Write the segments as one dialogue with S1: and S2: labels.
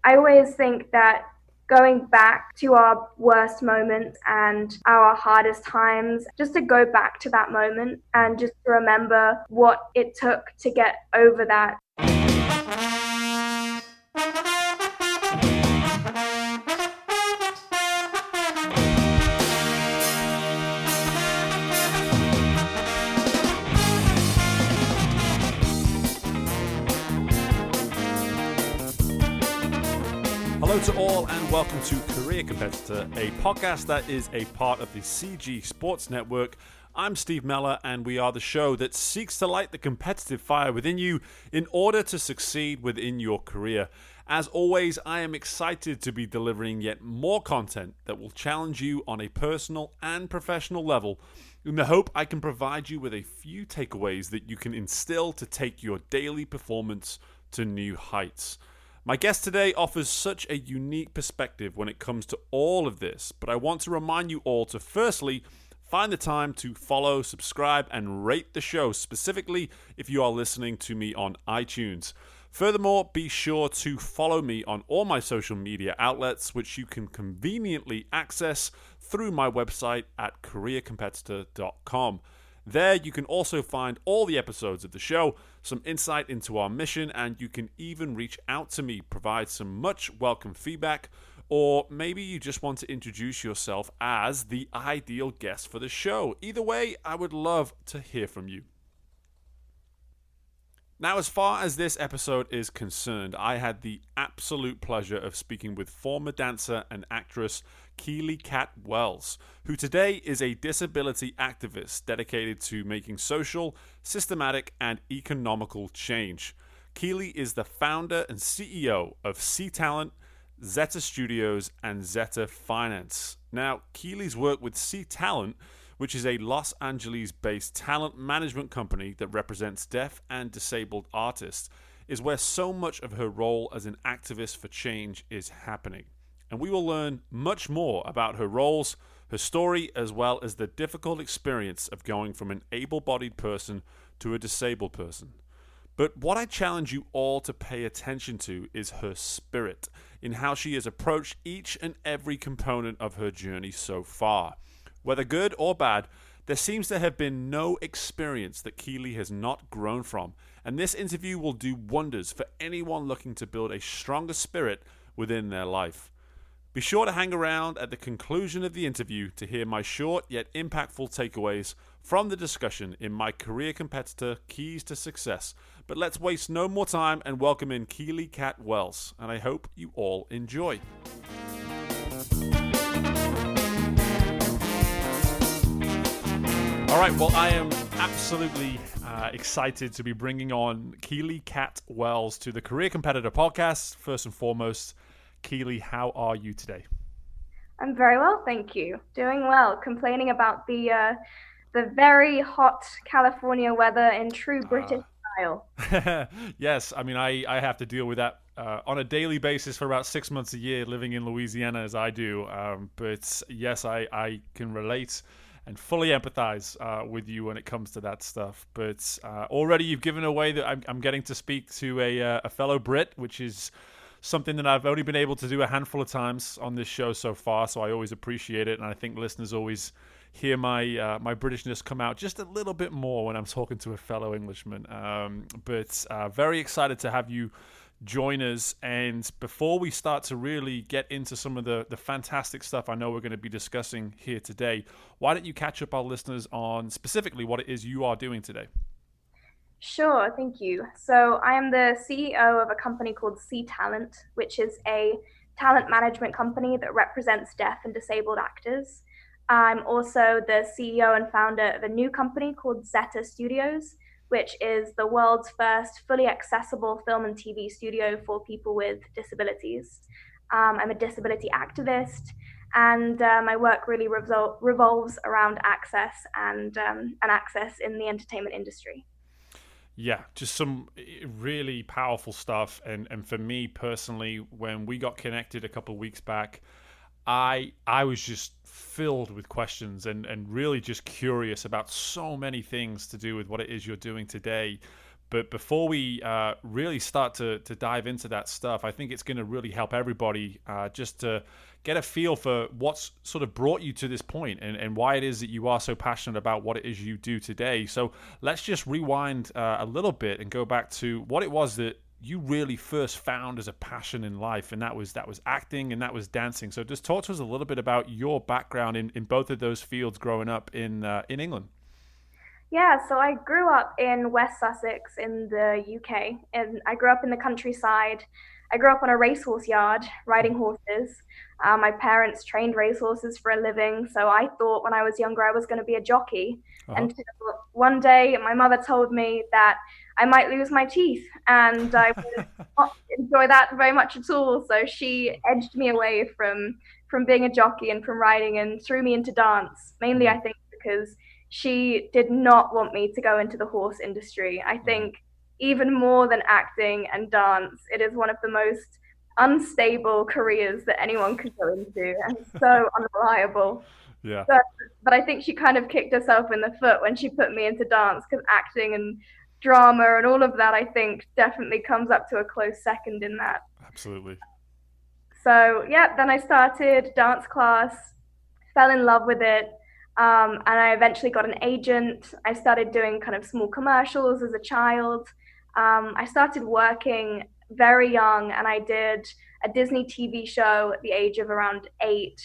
S1: I always think that going back to our worst moments and our hardest times, just to go back to that moment and just to remember what it took to get over that.
S2: Hello to all and welcome to Career Competitor, a podcast that is a part of the CG Sports Network. I'm Steve Meller and we are the show that seeks to light the competitive fire within you in order to succeed within your career. As always, I am excited to be delivering yet more content that will challenge you on a personal and professional level in the hope I can provide you with a few takeaways that you can instill to take your daily performance to new heights. My guest today offers such a unique perspective when it comes to all of this, but I want to remind you all to firstly find the time to follow, subscribe, and rate the show, specifically if you are listening to me on iTunes. Furthermore, be sure to follow me on all my social media outlets, which you can conveniently access through my website at careercompetitor.com. There you can also find all the episodes of the show, some insight into our mission, and you can even reach out to me, provide some much welcome feedback, or maybe you just want to introduce yourself as the ideal guest for the show. Either way, I would love to hear from you. Now, as far as this episode is concerned, I had the absolute pleasure of speaking with former dancer and actress Keely Cat-Wells, who today is a disability activist dedicated to making social, systematic, and economical change. Keely is the founder and CEO of C-Talent, Zetta Studios, and Zetta Finance. Now, Keely's work with C-Talent, which is a Los Angeles-based talent management company that represents deaf and disabled artists, is where so much of her role as an activist for change is happening. And we will learn much more about her roles, her story, as well as the difficult experience of going from an able-bodied person to a disabled person. But what I challenge you all to pay attention to is her spirit in how she has approached each and every component of her journey so far. Whether good or bad, there seems to have been no experience that Keely has not grown from, and this interview will do wonders for anyone looking to build a stronger spirit within their life. Be sure to hang around at the conclusion of the interview to hear my short yet impactful takeaways from the discussion in my Career Competitor Keys to Success. But let's waste no more time and welcome in Keely Cat-Wells, and I hope you all enjoy. All right, well, I am absolutely excited to be bringing on Keely Cat-Wells to the Career Competitor podcast. First and foremost, Keely, how are you today?
S1: I'm very well, thank you. Doing well. Complaining about the very hot California weather in true British style.
S2: Yes, I mean, I have to deal with that on a daily basis for about 6 months a year living in Louisiana as I do. But yes, I can relate and fully empathize with you when it comes to that stuff. But already you've given away that I'm getting to speak to a fellow Brit, which is something that I've only been able to do a handful of times on this show so far, so I always appreciate it, and I think listeners always hear my Britishness come out just a little bit more when I'm talking to a fellow Englishman. But very excited to have you join us, and before we start to really get into some of the fantastic stuff I know we're going to be discussing here today, why don't you catch up our listeners on specifically what it is you are doing today?
S1: Sure, thank you. So I am the CEO of a company called C-Talent, which is a talent management company that represents deaf and disabled actors. I'm also the CEO and founder of a new company called Zetta Studios, which is the world's first fully accessible film and TV studio for people with disabilities. I'm a disability activist, and my work really revolves around access and access in the entertainment industry.
S2: Yeah, just some really powerful stuff. And for me personally, when we got connected a couple of weeks back, I was just filled with questions and really just curious about so many things to do with what it is you're doing today. But before we really start to dive into that stuff, I think it's going to really help everybody just to get a feel for what's sort of brought you to this point and why it is that you are so passionate about what it is you do today. So let's just rewind a little bit and go back to what it was that you really first found as a passion in life, and that was acting and that was dancing. So just talk to us a little bit about your background in both of those fields growing up in England.
S1: Yeah, so I grew up in West Sussex in the UK, and I grew up in the countryside. I grew up on a racehorse yard riding horses. My parents trained racehorses for a living, so I thought when I was younger I was going to be a jockey.
S2: Uh-huh.
S1: Until one day my mother told me that I might lose my teeth, and I would not enjoy that very much at all. So she edged me away from being a jockey and from riding and threw me into dance, mainly
S2: Mhm.
S1: I think because she did not want me to go into the horse industry. I
S2: Mhm.
S1: think even more than acting and dance, it is one of the most unstable careers that anyone could go into and so unreliable.
S2: Yeah.
S1: So, but I think she kind of kicked herself in the foot when she put me into dance because acting and drama and all of that, I think, definitely comes up to a close second in that.
S2: Absolutely.
S1: So, yeah, then I started dance class, fell in love with it. And I eventually got an agent. I started doing kind of small commercials as a child. I started working very young, and I did a Disney TV show at the age of around 8.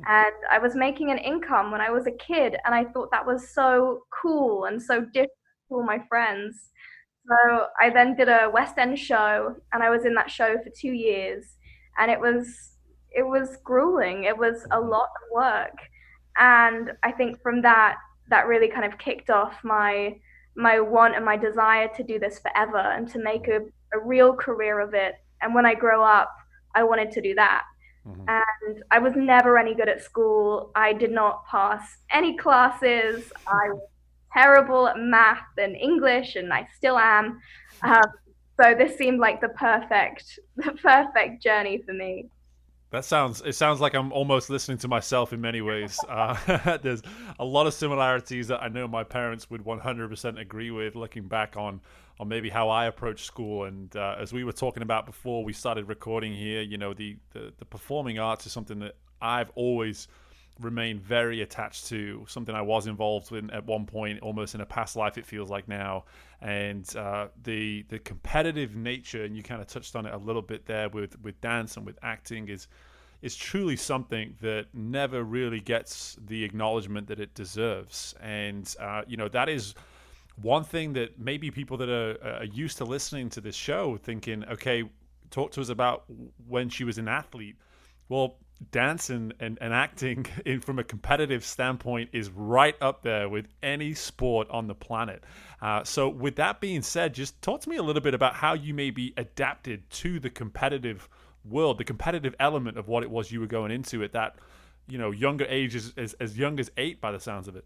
S1: And I was making an income when I was a kid, and I thought that was so cool and so different to all my friends. So I then did a West End show, and I was in that show for 2 years, and it was grueling. It was a
S2: Mhm.
S1: lot of work, and I think from that that really kind of kicked off my want and my desire to do this forever and to make a real career of it. And when I grow up, I wanted to do that.
S2: Mhm.
S1: And I was never any good at school. I did not pass any classes. I was terrible at math and English, and I still am. Um, so this seemed like the perfect journey for me.
S2: It sounds like I'm almost listening to myself in many ways. There's a lot of similarities that I know my parents would 100% agree with, looking back on maybe how I approached school. And as we were talking about before we started recording here, the performing arts is something that I've always remained very attached to, something I was involved in at one point, almost in a past life, it feels like now. And the competitive nature, and you kind of touched on it a little bit there with dance and with acting, is truly something that never really gets the acknowledgement that it deserves. And that is one thing that maybe people that are used to listening to this show thinking, okay, talk to us about when she was an athlete. Well, dance and acting from a competitive standpoint is right up there with any sport on the planet. So with that being said, just talk to me a little bit about how you maybe adapted to the competitive world, the competitive element of what it was you were going into at that, younger age, as young as 8 by the sounds of it.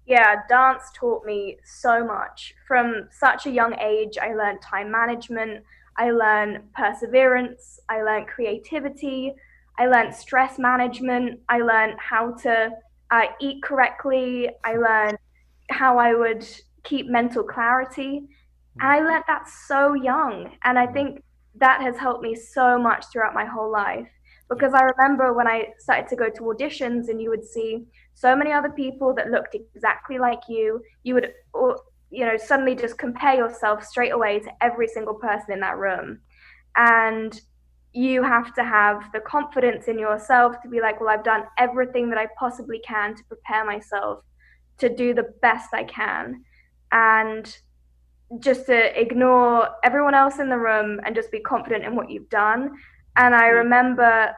S1: Yeah, dance taught me so much. From such a young age, I learned time management, I learned perseverance, I learned creativity, I learned stress management, I learned how to eat correctly, I learned how I would keep mental clarity. And I learned that so young. And I
S2: Mm-hmm.
S1: think that has helped me so much throughout my whole life.
S2: Yeah.
S1: Because I remember when I started to go to auditions and you would see so many other people that looked exactly like you would, suddenly just compare yourself straight away to every single person in that room. And you have to have the confidence in yourself to be like, well, I've done everything that I possibly can to prepare myself to do the best I can. And just to ignore everyone else in the room and just be confident in what you've done. And I remember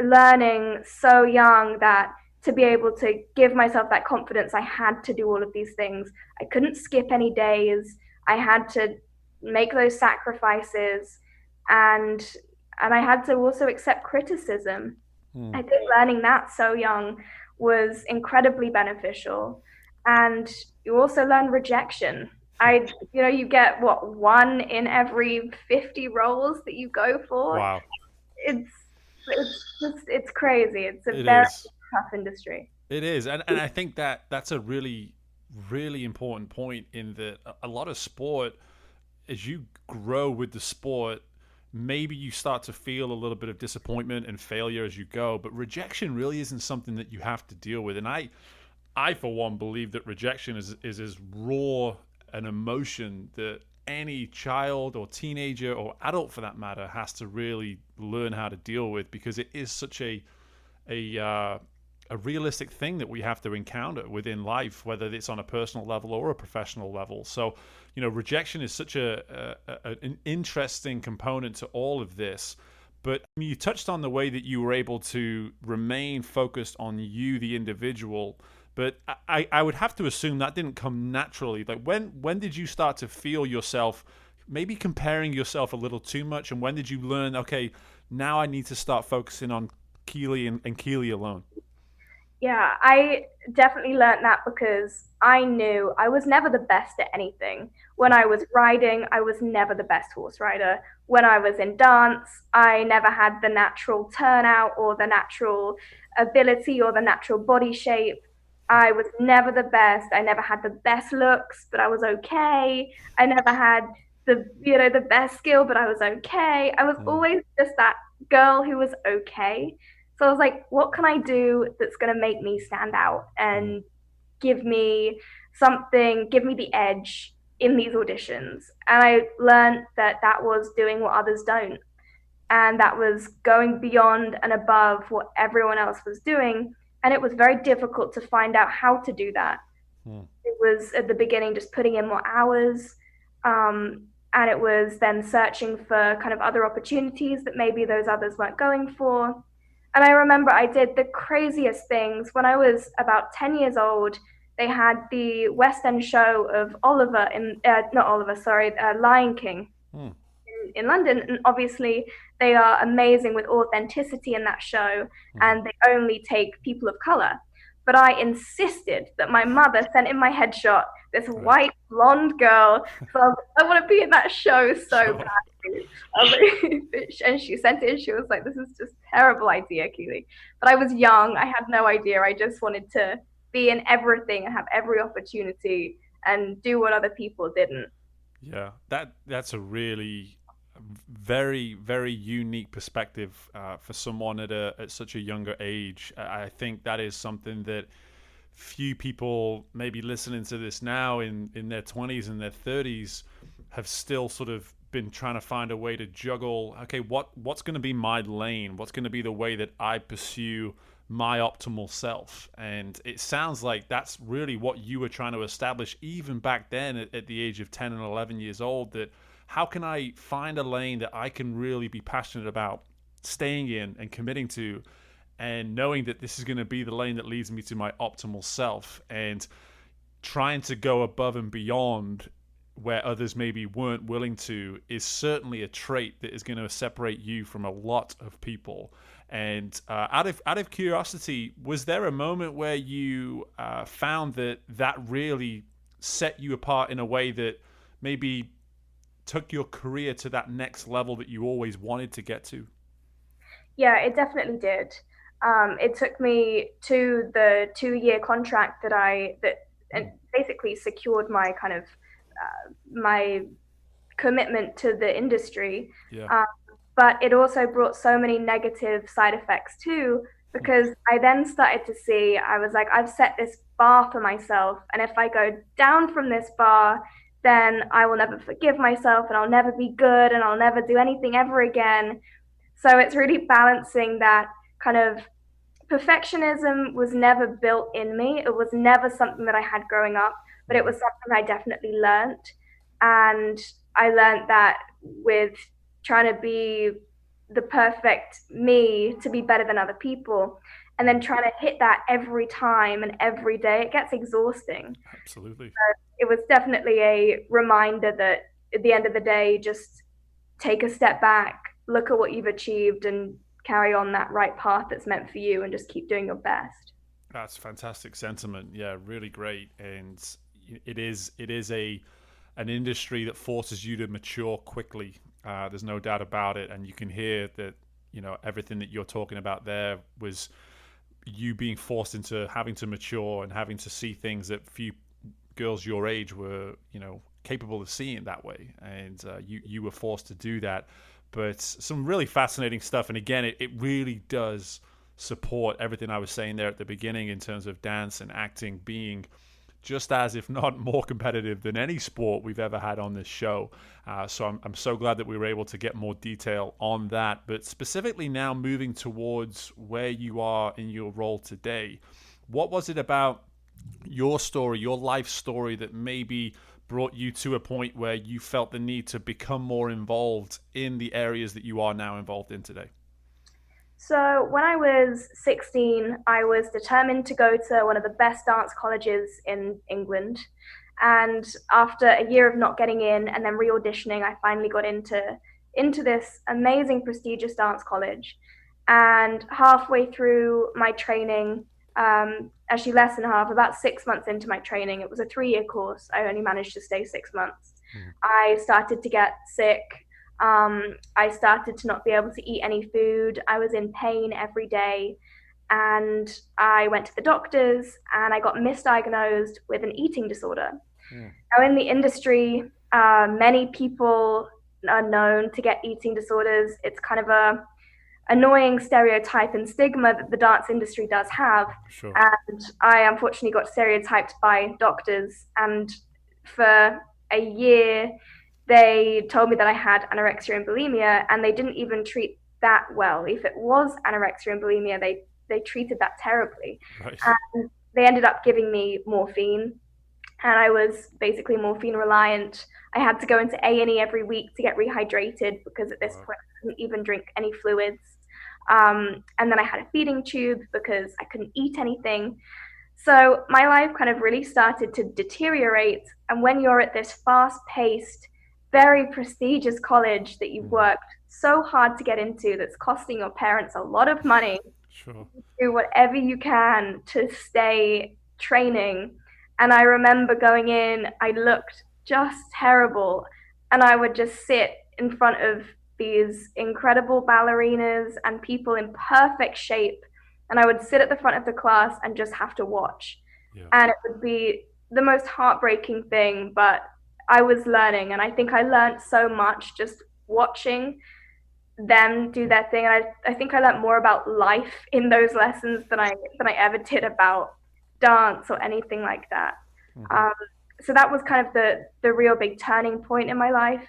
S1: learning so young that to be able to give myself that confidence, I had to do all of these things. I couldn't skip any days. I had to make those sacrifices, and I had to also accept criticism. I
S2: Mm.
S1: think learning that so young was incredibly beneficial. And you also learn rejection. You get what, one in every 50 roles that you go for.
S2: Wow.
S1: It's it's crazy. It's a
S2: It
S1: very
S2: is.
S1: tough industry.
S2: It is, and I think that that's a really, really important point in that a lot of sport as you grow with the sport, maybe you start to feel a little bit of disappointment and failure as you go, but rejection really isn't something that you have to deal with. And I for one believe that rejection is as raw an emotion that any child or teenager or adult for that matter has to really learn how to deal with, because it is such a a realistic thing that we have to encounter within life, whether it's on a personal level or a professional level. So, rejection is such an interesting component to all of this. But you touched on the way that you were able to remain focused on you, the individual. But I would have to assume that didn't come naturally. Like when did you start to feel yourself maybe comparing yourself a little too much? And when did you learn, okay, now I need to start focusing on Keely and Keely alone?
S1: Yeah, I definitely learned that because I knew I was never the best at anything. When I was riding, I was never the best horse rider. When I was in dance, I never had the natural turnout or the natural ability or the natural body shape. I was never the best. I never had the best looks, but I was okay. I never had the best skill, but I was okay. I was
S2: Hmm.
S1: always just that girl who was okay. So I was like, what can I do that's going to make me stand out
S2: Hmm.
S1: and give me something, give me the edge in these auditions? And I learned that that was doing what others don't. And that was going beyond and above what everyone else was doing. And it was very difficult to find out how to do that.
S2: Hmm.
S1: It was at the beginning just putting in more hours. And it was then searching for kind of other opportunities that maybe those others weren't going for. And I remember I did the craziest things. When I was about 10 years old, they had the West End show of Oliver not Oliver, sorry, Lion King
S2: Hmm.
S1: in London. And obviously, they are amazing with authenticity in that show,
S2: Hmm.
S1: and they only take people of color. But I insisted that my mother sent in my headshot this
S2: Right.
S1: white blonde girl. So I want to be in that show so
S2: Sure.
S1: badly. I was like, and she sent it in. She was like, "This is just a terrible idea, Keely." But I was young. I had no idea. I just wanted to be in everything and have every opportunity and do what other people didn't.
S2: Yeah, that's a really very very unique perspective for someone at such a younger age. I think that is something that few people maybe listening to this now in their 20s and their 30s have still sort of been trying to find a way to juggle, okay, what's going to be my lane, what's going to be the way that I pursue my optimal self. And it sounds like that's really what you were trying to establish even back then at the age of 10 and 11 years old, that how can I find a lane that I can really be passionate about staying in and committing to, and knowing that this is going to be the lane that leads me to my optimal self, and trying to go above and beyond where others maybe weren't willing to is certainly a trait that is going to separate you from a lot of people. And out of curiosity, was there a moment where you found that really set you apart in a way that maybe took your career to that next level that you always wanted to get to?
S1: Yeah, it definitely did. It took me to the 2 year contract that and
S2: Hmm.
S1: basically secured my kind of my commitment to the industry.
S2: Yeah.
S1: Um, but it also brought so many negative side effects too,
S2: Hmm.
S1: because I then started to see, I was like, I've set this bar for myself. And if I go down from this bar, then I will never forgive myself and I'll never be good and I'll never do anything ever again. So it's really balancing that kind of perfectionism was never built in me. It was never something that I had growing up, but it
S2: Hmm.
S1: was something I definitely learned. And I learned that with trying to be the perfect me to be better than other people, and
S2: Hmm.
S1: then trying to hit that every time and every day, it gets exhausting.
S2: Absolutely.
S1: It was definitely a reminder that at the end of the day, just take a step back, look at what you've achieved, and carry on that right path that's meant for you, and just keep doing your best.
S2: That's fantastic sentiment. Yeah, really great. And it is a an industry that forces you to mature quickly. There's no doubt about it, and you can hear that. Everything that you're talking about there was you being forced into having to mature and having to see things that few girls your age were capable of seeing that way, and you were forced to do that. But some really fascinating stuff, and again, it really does support everything I was saying there at the beginning in terms of dance and acting being just as, if not more competitive than any sport we've ever had on this show. So I'm so glad that we were able to get more detail on that. But specifically now moving towards where you are in your role today, what was it about your story, your life story, that maybe brought you to a point where you felt the need to become more involved in the areas that you are now involved in today?
S1: So, when I was 16, I was determined to go to one of the best dance colleges in England. And after a year of not getting in and then re-auditioning, I finally got into this amazing prestigious dance college. And halfway through my training, actually less than half, about 6 months into my training, it was a 3 year course. I only managed to stay 6 months.
S2: Mhm.
S1: I started to get sick. I started to not be able to eat any food. I was in pain every day. And I went to the doctors and I got misdiagnosed with an eating disorder.
S2: Mm.
S1: Now, in the industry, many people are known to get eating disorders. It's kind of a annoying stereotype and stigma that the dance industry does have.
S2: Sure.
S1: And I unfortunately got stereotyped by doctors. And for a year, they told me that I had anorexia and bulimia, and they didn't even treat that well. If it was anorexia and bulimia, they treated that terribly.
S2: Right.
S1: And they ended up giving me morphine, and I was basically morphine reliant. I had to go into A&E every week to get rehydrated because at this
S2: Wow.
S1: point I couldn't even drink any fluids. And then I had a feeding tube because I couldn't eat anything. So my life kind of really started to deteriorate. And when you're at this fast paced, very prestigious college that you've
S2: Mhm.
S1: worked so hard to get into, that's costing your parents a lot of money,
S2: Sure.
S1: do whatever you can to stay training. And I remember going in, I looked just terrible. And I would just sit in front of these incredible ballerinas and people in perfect shape. And I would sit at the front of the class and just have to watch.
S2: Yeah.
S1: And it would be the most heartbreaking thing, but I was learning. And I think I learned so much just watching them do their thing. And I think I learned more about life in those lessons than I ever did about dance or anything like that.
S2: Mhm.
S1: Um, so that was kind of the real big turning point in my life.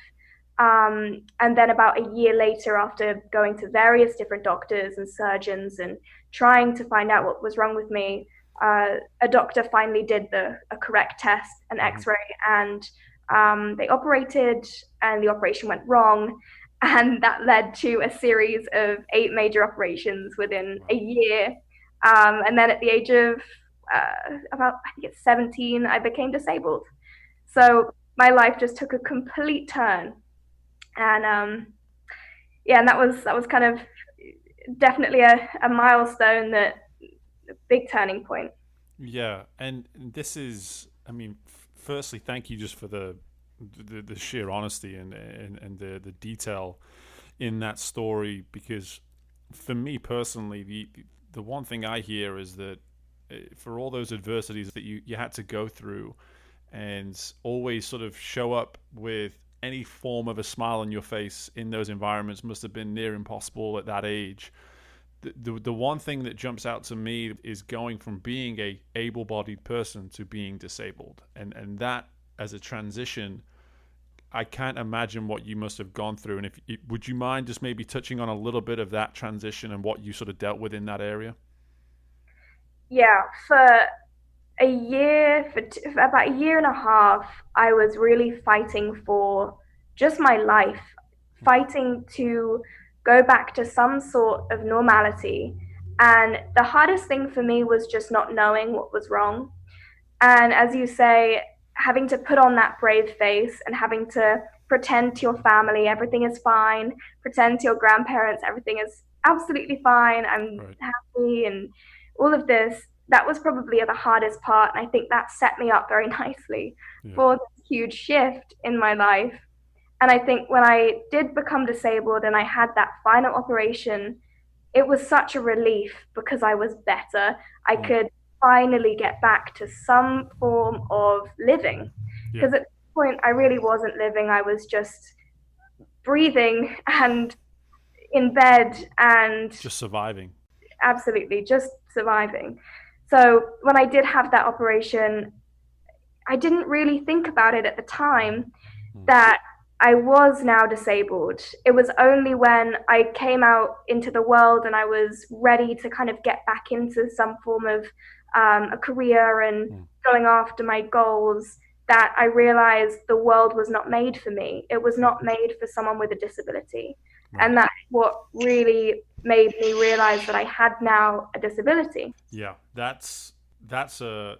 S1: And then about a year later, after going to various different doctors and surgeons and trying to find out what was wrong with me, a doctor finally did a correct test, an
S2: Mhm.
S1: X-ray, and they operated, and the operation went wrong, and that led to a series of 8 major operations within a
S2: Wow.
S1: year. And then at the age of about, I think it's 17, I became disabled. So my life just took a complete turn, and yeah, and that was kind of definitely a milestone, that a big turning point.
S2: Yeah, and this is, I mean, firstly, thank you just for the sheer honesty and the detail in that story, because for me personally, the one thing I hear is that for all those adversities that you had to go through and always sort of show up with any form of a smile on your face in those environments must have been near impossible at that age. The one thing that jumps out to me is going from being a able-bodied person to being disabled, and that as a transition, I can't imagine what you must have gone through. And if would you mind just maybe touching on a little bit of that transition and what you sort of dealt with in that area?
S1: Yeah, for about a year and a half, I was really fighting for just my life, fighting to go back to some sort of normality. And the hardest thing for me was just not knowing what was wrong. And as you say, having to put on that brave face and having to pretend to your family everything is fine, pretend to your grandparents everything is absolutely fine, I'm
S2: Right.
S1: happy, and all of this, that was probably the hardest part. And I think that set me up very nicely
S2: Yeah.
S1: for this huge shift in my life. And I think when I did become disabled and I had that final operation, it was such a relief because I was better. I
S2: Mm.
S1: could finally get back to some form of living.
S2: Yeah.
S1: Because point, I really wasn't living. I was just breathing and in bed and
S2: Just surviving.
S1: absolutely just surviving. So when I did have that operation, I didn't really think about it at the time
S2: Mm.
S1: that I was now disabled. It was only when I came out into the world and I was ready to kind of get back into some form of a career and
S2: Mm.
S1: going after my goals that I realized the world was not made for me. It was
S2: Mm.
S1: not made for someone with a disability. And
S2: Right.
S1: that's what really made me realize that I had now a disability.
S2: Yeah, that's a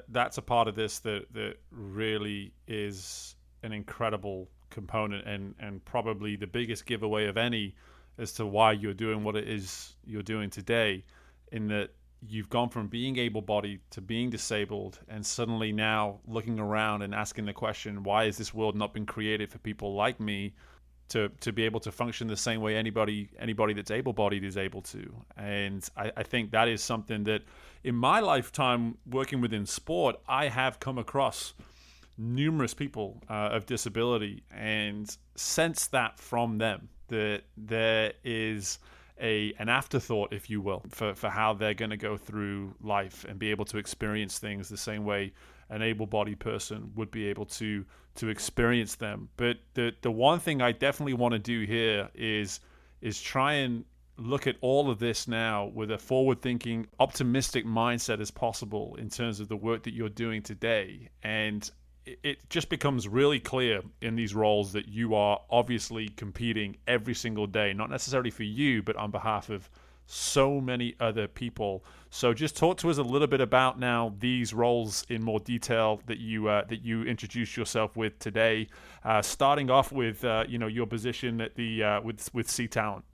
S2: that's a part of this that really is an incredible component, and probably the biggest giveaway of any as to why you're doing what it is you're doing today, in that you've gone from being able-bodied to being disabled, and suddenly now looking around and asking the question, why has this world not been created for people like me to be able to function the same way anybody that's able-bodied is able to. And I think that is something that in my lifetime working within sport, I have come across numerous people of disability and sense that from them, that there is an afterthought, if you will, for how they're going to go through life and be able to experience things the same way an able-bodied person would be able to experience them. But the one thing I definitely want to do here is try and look at all of this now with a forward-thinking, optimistic mindset as possible in terms of the work that you're doing today. And it just becomes really clear in these roles that you are obviously competing every single day, not necessarily for you, but on behalf of so many other people. So just talk to us a little bit about now these roles in more detail that you introduced yourself with today, starting off with your position at the with C Talent.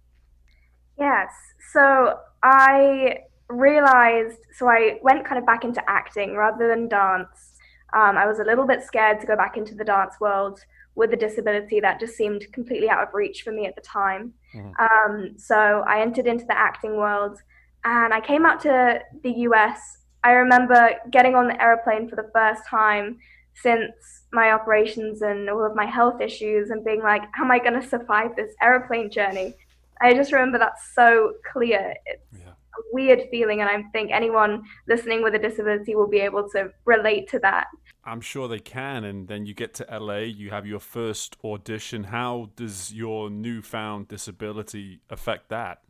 S1: Yes. So I realized, so I went kind of back into acting rather than dance. I was a little bit scared to go back into the dance world with a disability that just seemed completely out of reach for me at the time.
S2: Mm-hmm.
S1: So I entered into the acting world and I came out to the US. I remember getting on the airplane for the first time since my operations and all of my health issues and being like, how am I going to survive this airplane journey? I just remember that so clear. It's
S2: Yeah.
S1: a weird feeling, and I think anyone listening with a disability will be able to relate to that.
S2: I'm sure they can. And then you get to LA, you have your first audition. How does your newfound disability affect that?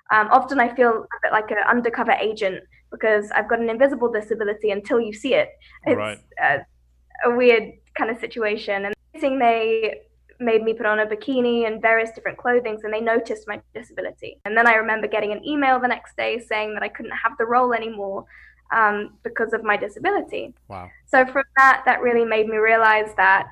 S1: Often I feel a bit like an undercover agent because I've got an invisible disability until you see it.
S2: Right.
S1: It's a weird kind of situation. And they made me put on a bikini and various different clothings, and they noticed my disability. And then I remember getting an email the next day saying that I couldn't have the role anymore because of my disability.
S2: Wow.
S1: So from that, that really made me realize that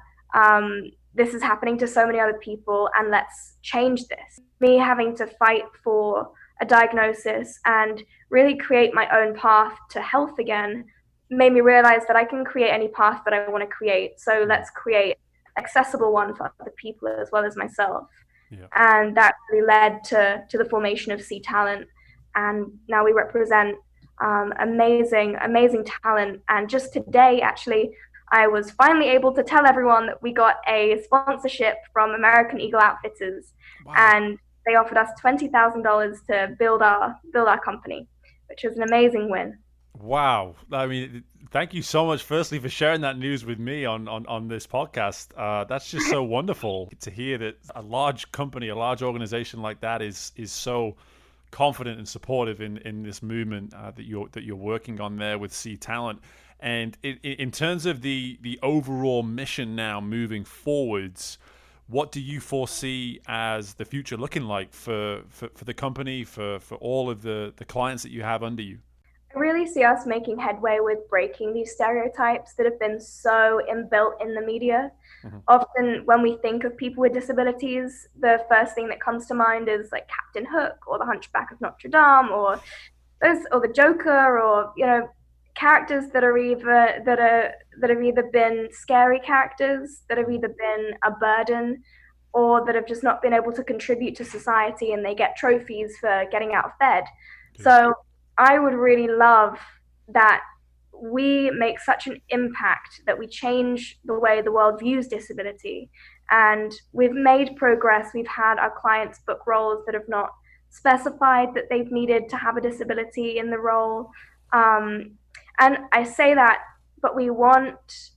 S1: this is happening to so many other people, and let's change this. Me having to fight for a diagnosis and really create my own path to health again made me realize that I can create any path that I want to create. So
S2: Mm.
S1: let's create an accessible one for other people as well as myself.
S2: Yeah.
S1: And that really led to the formation of C Talent. And now we represent amazing talent. And just today, actually, I was finally able to tell everyone that we got a sponsorship from American Eagle Outfitters,
S2: Wow.
S1: and they offered us $20,000 to build our company, which was an amazing win.
S2: Wow. I mean, thank you so much, firstly, for sharing that news with me on this podcast. That's just so wonderful to hear that a large company, a large organization like that is so confident and supportive in this movement that you're working on there with C Talent. And in terms of the overall mission now moving forwards, what do you foresee as the future looking like for the company, for all of the clients that you have under you?
S1: I really see us making headway with breaking these stereotypes that have been so inbuilt in the media.
S2: Mhm.
S1: Often, when we think of people with disabilities, the first thing that comes to mind is like Captain Hook or the Hunchback of Notre Dame or the Joker or characters that have either been scary characters that have either been a burden or that have just not been able to contribute to society and they get trophies for getting out of bed.
S2: Yeah.
S1: So I would really love that we make such an impact that we change the way the world views disability. And we've made progress. We've had our clients book roles that have not specified that they've needed to have a disability in the role. And I say that, but we want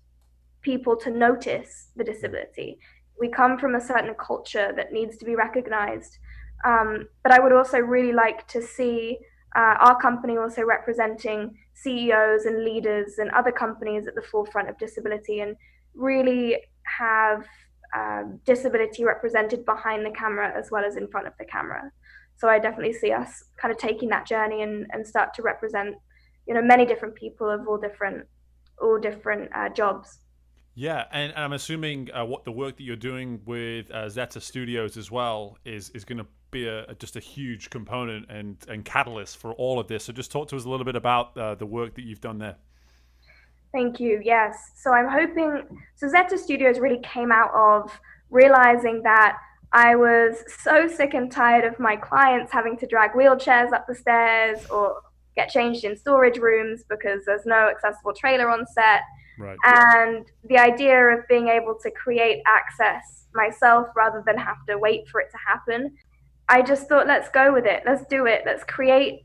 S1: people to notice the disability. We come from a certain culture that needs to be recognized. But I would also really like to see our company also representing CEOs and leaders and other companies at the forefront of disability, and really have disability represented behind the camera as well as in front of the camera. So I definitely see us kind of taking that journey and start to represent, many different people of all different jobs.
S2: Yeah, and I'm assuming what the work that you're doing with Zetta Studios as well is going to be just a huge component and catalyst for all of this. So just talk to us a little bit about the work that you've done there.
S1: Thank you. Yes. So I'm hoping, so Zetta Studios really came out of realizing that I was so sick and tired of my clients having to drag wheelchairs up the stairs or get changed in storage rooms because there's no accessible trailer on set.
S2: Right.
S1: And the idea of being able to create access myself rather than have to wait for it to happen, I just thought, let's go with it. Let's do it. Let's create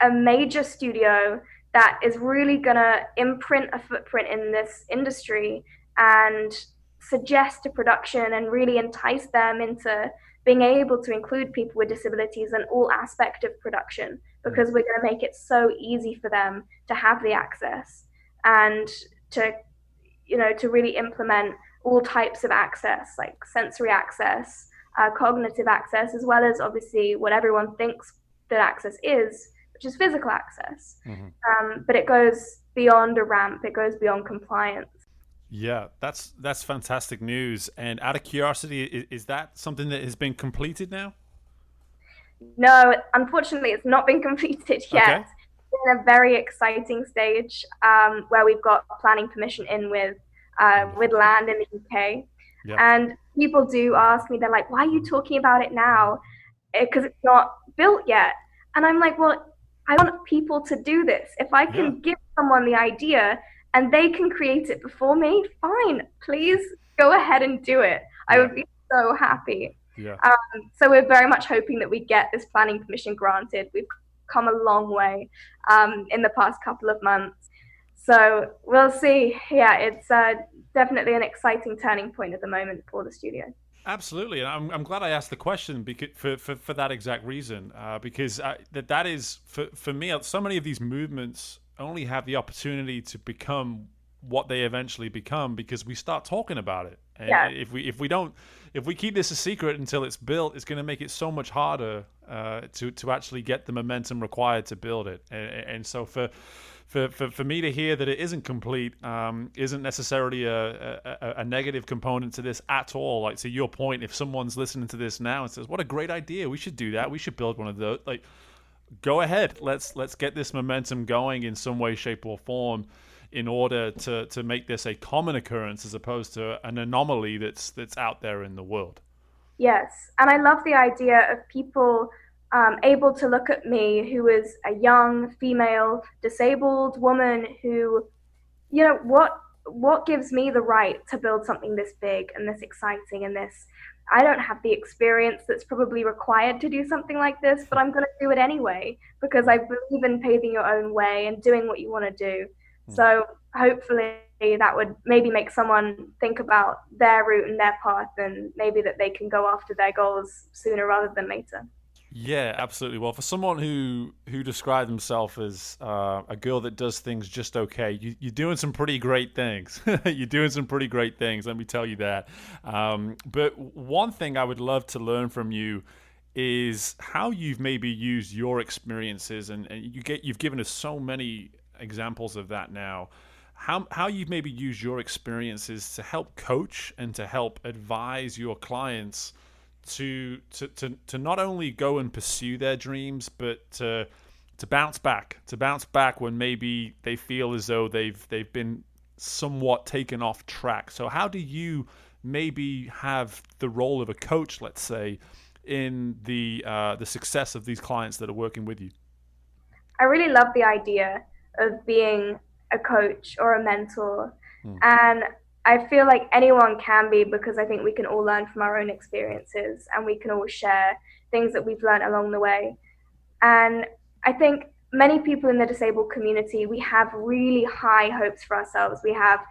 S1: a major studio that is really going to imprint a footprint in this industry and suggest to production and really entice them into being able to include people with disabilities in all aspect of production, because we're going to make it so easy for them to have the access and to to really implement all types of access, like sensory access, cognitive access, as well as obviously what everyone thinks that access is, which is physical access. But it goes beyond a ramp. It goes beyond compliance.
S2: Yeah, that's fantastic news. And out of curiosity, is that something that has been completed now?
S1: No, unfortunately, it's not been completed yet.
S2: Okay.
S1: It's in a very exciting stage where we've got planning permission in with
S2: Wonderful.
S1: land in the UK.
S2: Yeah.
S1: And people do ask me, they're like, why are you talking about it now? Because it's not built yet. And I'm like, well, I want people to do this. If I
S2: Yeah.
S1: can give someone the idea and they can create it before me, fine, please go ahead and do it. I
S2: Yeah.
S1: would be so happy.
S2: Yeah.
S1: So we're very much hoping that we get this planning permission granted. We've come a long way in the past couple of months. So we'll see. Yeah, it's definitely an exciting turning point at the moment for the studio.
S2: Absolutely, and I'm glad I asked the question because for that exact reason, because that is for me. So many of these movements only have the opportunity to become what they eventually become because we start talking about it. And
S1: Yeah.
S2: if we keep this a secret until it's built, it's going to make it so much harder to actually get the momentum required to build it. And so for me to hear that it isn't complete isn't necessarily a negative component to this at all. Like, to your point, if someone's listening to this now and says, "What a great idea! We should do that. We should build one of those." Like, go ahead. Let's get this momentum going in some way, shape, or form, in order to make this a common occurrence as opposed to an anomaly that's out there in the world.
S1: Yes, and I love the idea of people able to look at me, who is a young female disabled woman, who, what gives me the right to build something this big and this exciting and this. I don't have the experience that's probably required to do something like this, but I'm going to do it anyway because I believe in paving your own way and doing what you want to do. So hopefully that would maybe make someone think about their route and their path, and maybe that they can go after their goals sooner rather than later.
S2: Yeah, absolutely. Well, for someone who described himself as a girl that does things just okay, you're doing some pretty great things. You're doing some pretty great things. Let me tell you that. But one thing I would love to learn from you is how you've maybe used your experiences, and you've given us so many examples of that now. How you've maybe used your experiences to help coach and to help advise your clients to not only go and pursue their dreams, but to bounce back when maybe they feel as though they've been somewhat taken off track. So how do you maybe have the role of a coach, let's say, in the success of these clients that are working with you?
S1: I really love the idea of being a coach or a mentor.
S2: Hmm.
S1: And I feel like anyone can be, because I think we can all learn from our own experiences and we can all share things that we've learned along the way. And I think many people in the disabled community, we have really high hopes for ourselves. We have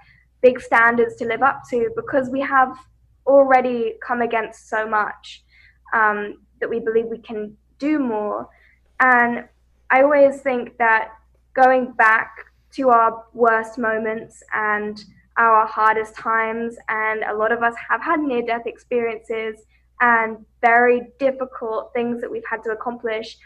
S1: big standards to live up to because we have already come against so much, that we believe we can do more. And I always think that going back to our worst moments and our hardest times, and a lot of us have had near death experiences and very difficult things that we've had to accomplish.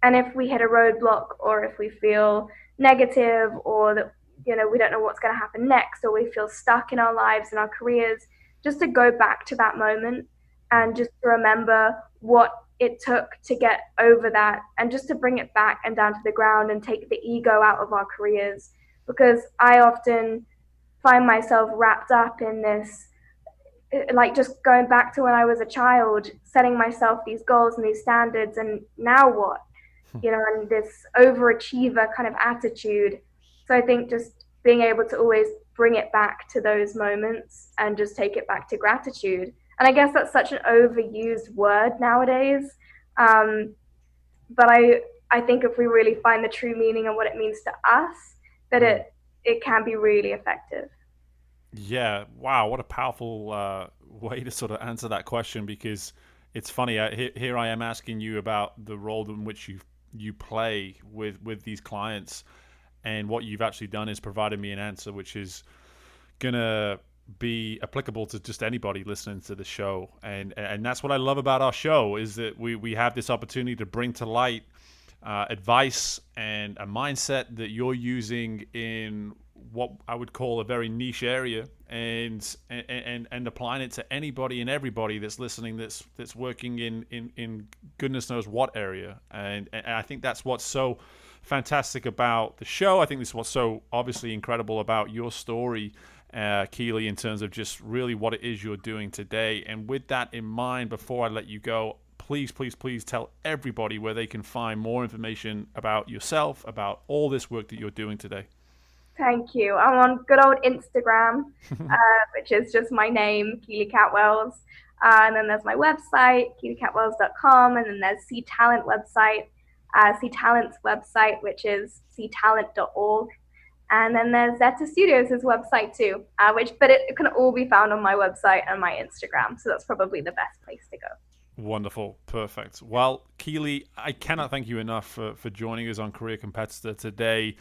S1: And if we hit a roadblock, or if we feel negative, or that we don't know what's going to happen next, or we feel stuck in our lives and our careers, just to go back to that moment and just to remember what it took to get over that, and just to bring it back and down to the ground and take the ego out of our careers. Because I often find myself wrapped up in this, like just going back to when I was a child, setting myself these goals and these standards, and now what? And this overachiever kind of attitude. So I think just being able to always bring it back to those moments and just take it back to gratitude. And I guess that's such an overused word nowadays. Um, but I think if we really find the true meaning and what it means to us, that
S2: Hmm.
S1: it can be really effective.
S2: Yeah, wow, what a powerful way to sort of answer that question, because it's funny. Here I am asking you about the role in which you play with these clients, and what you've actually done is provided me an answer which is gonna be applicable to just anybody listening to the show. And that's what I love about our show, is that we have this opportunity to bring to light advice and a mindset that you're using in what I would call a very niche area, and applying it to anybody and everybody that's listening, that's working in goodness knows what area. And I think that's what's so fantastic about the show. I think this is what's so obviously incredible about your story, Keely, in terms of just really what it is you're doing today. And with that in mind, before I let you go, please, please, please tell everybody where they can find more information about yourself, about all this work that you're doing today.
S1: Thank you. I'm on good old Instagram, which is just my name, Keely Cat-Wells. And then there's my website, keelycatwells.com. And then there's C Talent website, C Talent's website, which is ctalent.org. And then there's Zetta Studios' website too, but it can all be found on my website and my Instagram. So that's probably the best place to go.
S2: Wonderful. Perfect. Well, Keely, I cannot thank you enough for joining us on Career Competitor today.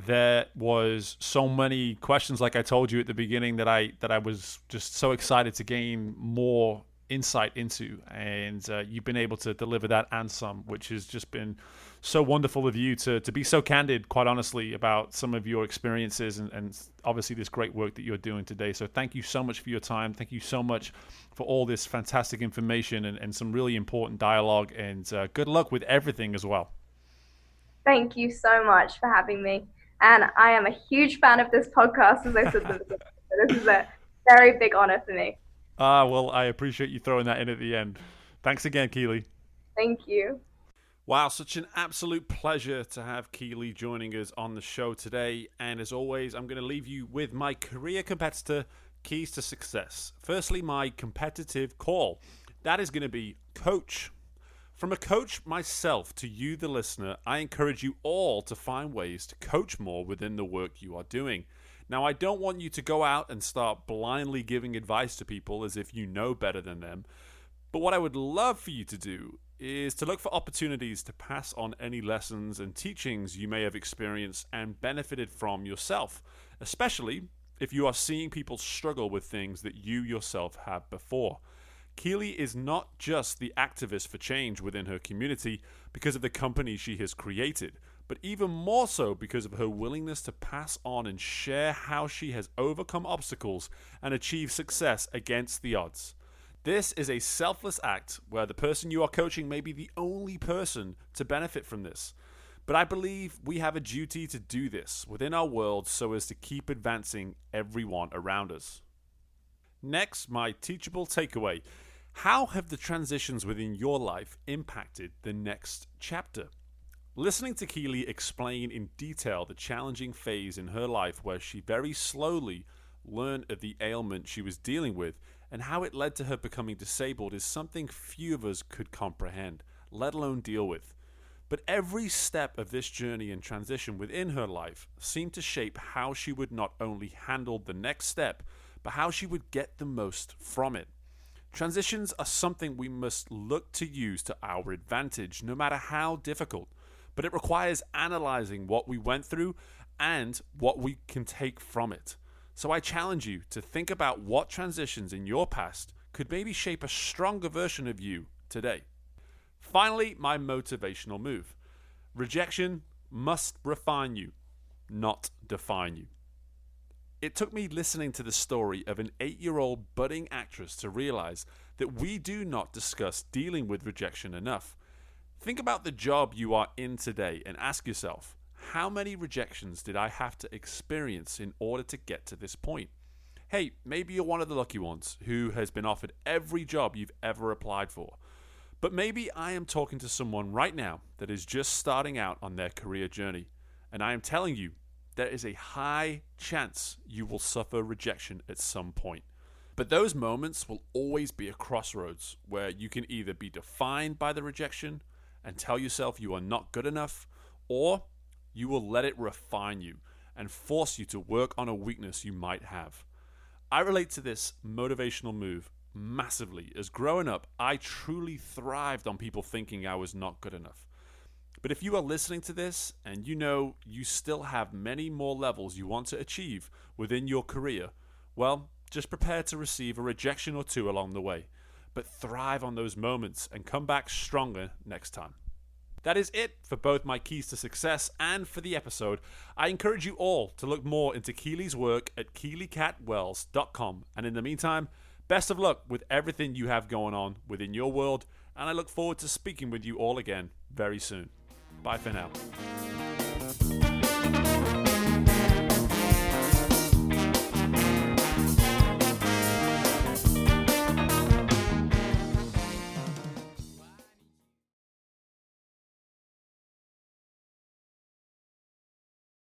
S2: There was so many questions, like I told you at the beginning, that I was just so excited to gain more insight into, and you've been able to deliver that and some, which has just been so wonderful of you to be so candid, quite honestly, about some of your experiences, and obviously this great work that you're doing today. So thank you so much for your time. Thank you so much for all this fantastic information, and some really important dialogue, and good luck with everything as well.
S1: Thank you so much for having me. And I am a huge fan of this podcast, as I said at the beginning. So this is a very big honor for me.
S2: Well, I appreciate you throwing that in at the end. Thanks again, Keely.
S1: Thank you.
S2: Wow, such an absolute pleasure to have Keely joining us on the show today. And as always, I'm going to leave you with my career competitor keys to success. Firstly, my competitive call. That is going to be coach. From a coach myself to you, the listener, I encourage you all to find ways to coach more within the work you are doing. Now, I don't want you to go out and start blindly giving advice to people as if you know better than them. But what I would love for you to do is to look for opportunities to pass on any lessons and teachings you may have experienced and benefited from yourself, especially if you are seeing people struggle with things that you yourself have before. Keely is not just the activist for change within her community because of the company she has created, but even more so because of her willingness to pass on and share how she has overcome obstacles and achieved success against the odds. This is a selfless act where the person you are coaching may be the only person to benefit from this. But I believe we have a duty to do this within our world so as to keep advancing everyone around us. Next, my teachable takeaway. How have the transitions within your life impacted the next chapter? Listening to Keely explain in detail the challenging phase in her life where she very slowly learned of the ailment she was dealing with and how it led to her becoming disabled is something few of us could comprehend, let alone deal with. But every step of this journey and transition within her life seemed to shape how she would not only handle the next step, but how she would get the most from it. Transitions are something we must look to use to our advantage, no matter how difficult. But it requires analyzing what we went through and what we can take from it. So I challenge you to think about what transitions in your past could maybe shape a stronger version of you today. Finally, my motivational move. Rejection must refine you, not define you. It took me listening to the story of an 8-year-old budding actress to realize that we do not discuss dealing with rejection enough. Think about the job you are in today and ask yourself, how many rejections did I have to experience in order to get to this point? Hey, maybe you're one of the lucky ones who has been offered every job you've ever applied for. But maybe I am talking to someone right now that is just starting out on their career journey, and I am telling you, there is a high chance you will suffer rejection at some point. But those moments will always be a crossroads where you can either be defined by the rejection and tell yourself you are not good enough, or you will let it refine you and force you to work on a weakness you might have. I relate to this motivational move massively, as growing up, I truly thrived on people thinking I was not good enough. But if you are listening to this and you know you still have many more levels you want to achieve within your career, well, just prepare to receive a rejection or two along the way. But thrive on those moments and come back stronger next time. That is it for both my keys to success and for the episode. I encourage you all to look more into Keely's work at KeelyCat-Wells.com. And in the meantime, best of luck with everything you have going on within your world, and I look forward to speaking with you all again very soon. Bye for now.